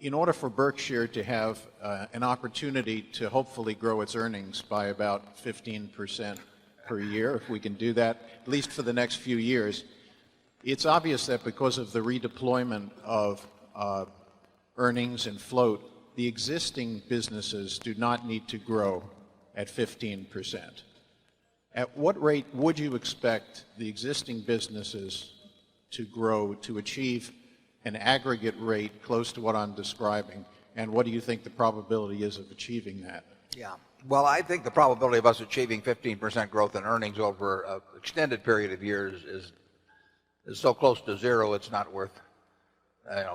in order for Berkshire to have an opportunity to hopefully grow its earnings by about 15% per year, if we can do that, at least for the next few years, it's obvious that because of the redeployment of earnings and float, the existing businesses do not need to grow at 15%. At what rate would you expect the existing businesses to grow to achieve an aggregate rate close to what I'm describing? And what do you think the probability is of achieving that? Yeah. Well, I think the probability of us achieving 15% growth in earnings over an extended period of years is so close to zero, it's not worth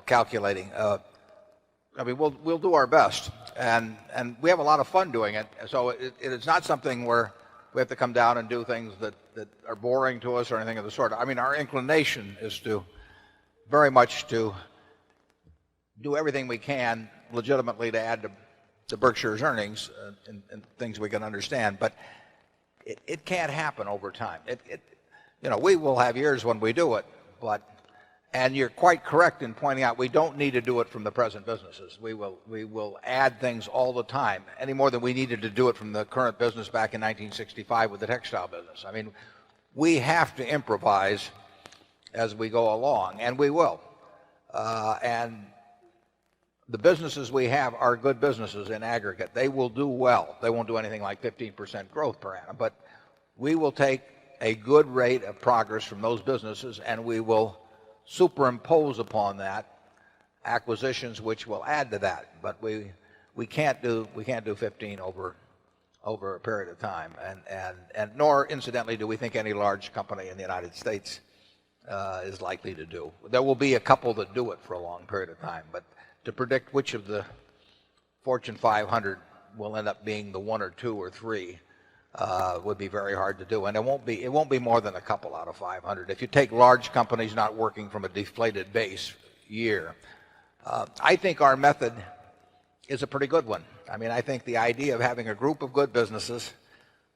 calculating. I mean, we'll do our best, and we have a lot of fun doing it. So it is not something where we have to come down and do things that are boring to us or anything of the sort. I mean, our inclination is to very much to do everything we can legitimately to add to Berkshire's earnings and things we can understand. But it can't happen over time. We will have years when we do it, and you're quite correct in pointing out we don't need to do it from the present businesses. We will add things all the time, any more than we needed to do it from the current business back in 1965 with the textile business. I mean, we have to improvise as we go along, and we will. And the businesses we have are good businesses in aggregate. They will do well. They won't do anything like 15% growth per annum, but we will take a good rate of progress from those businesses, and we will superimpose upon that acquisitions which will add to that. But we can't do 15 over a period of time, and nor incidentally do we think any large company in the United States is likely to do. There will be a couple that do it for a long period of time, but to predict which of the Fortune 500 will end up being the one or two or three would be very hard to do, and it won't be more than a couple out of 500. If you take large companies not working from a deflated base year, I think our method is a pretty good one. I mean, I think the idea of having a group of good businesses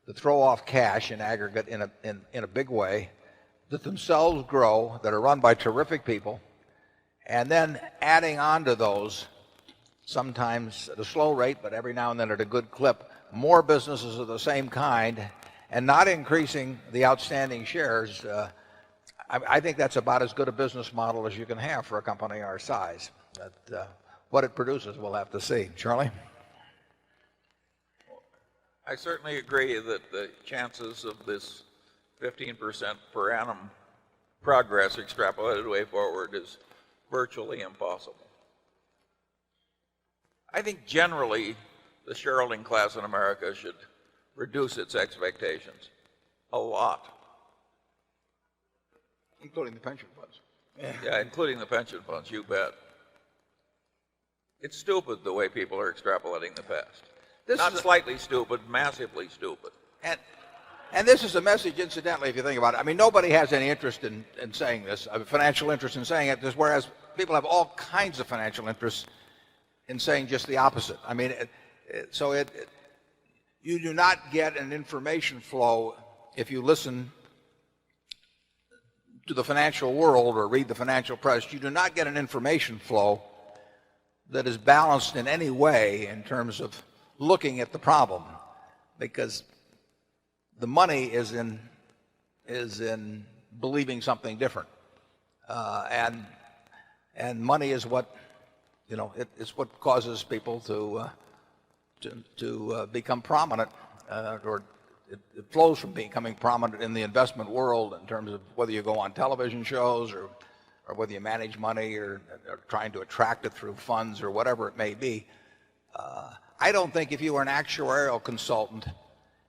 that throw off cash in aggregate in a big way, that themselves grow, that are run by terrific people, and then adding on to those, sometimes at a slow rate, but every now and then at a good clip, more businesses of the same kind, and not increasing the outstanding shares. I think that's about as good a business model as you can have for a company our size. But what it produces, we'll have to see. Charlie? I certainly agree that the chances of this 15% per annum progress extrapolated way forward is virtually impossible. I think generally the shareholding class in America should reduce its expectations a lot. Including the pension funds. Yeah, including the pension funds, you bet. It's stupid the way people are extrapolating the past. Not slightly stupid, massively stupid. And this is a message, incidentally, if you think about it. I mean, nobody has any interest in saying this, a financial interest in saying it, whereas people have all kinds of financial interests in saying just the opposite. I mean, you do not get an information flow if you listen to the financial world or read the financial press. You do not get an information flow that is balanced in any way in terms of looking at the problem, because the money is in believing something different, and money is what it's what causes people to become prominent, or it flows from becoming prominent in the investment world in terms of whether you go on television shows or whether you manage money or trying to attract it through funds or whatever it may be. I don't think if you were an actuarial consultant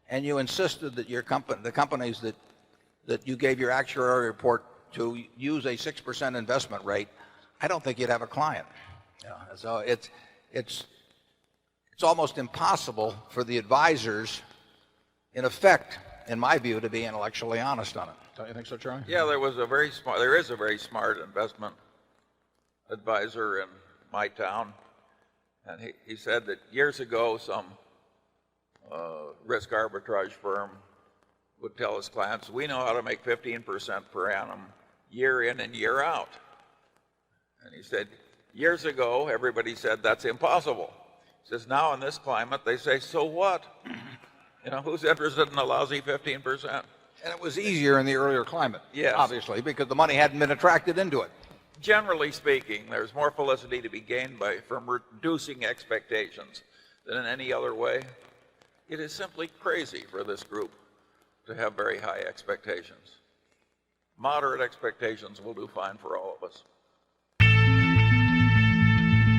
and you insisted that the companies that you gave your actuarial report to use a 6% investment rate, I don't think you'd have a client. So it's almost impossible for the advisors, in effect, in my view, to be intellectually honest on it. Don't you think so, Charlie? Yeah, there is a very smart investment advisor in my town, and he said that years ago some risk arbitrage firm would tell his clients, we know how to make 15% per annum year in and year out. And he said, Years ago, everybody said that's impossible. He says now in this climate, they say, so what? Who's interested in a lousy 15%? And it was easier in the earlier climate, Yes. obviously, because the money hadn't been attracted into it. Generally speaking, there's more felicity to be gained from reducing expectations than in any other way. It is simply crazy for this group to have very high expectations. Moderate expectations will do fine for all of us.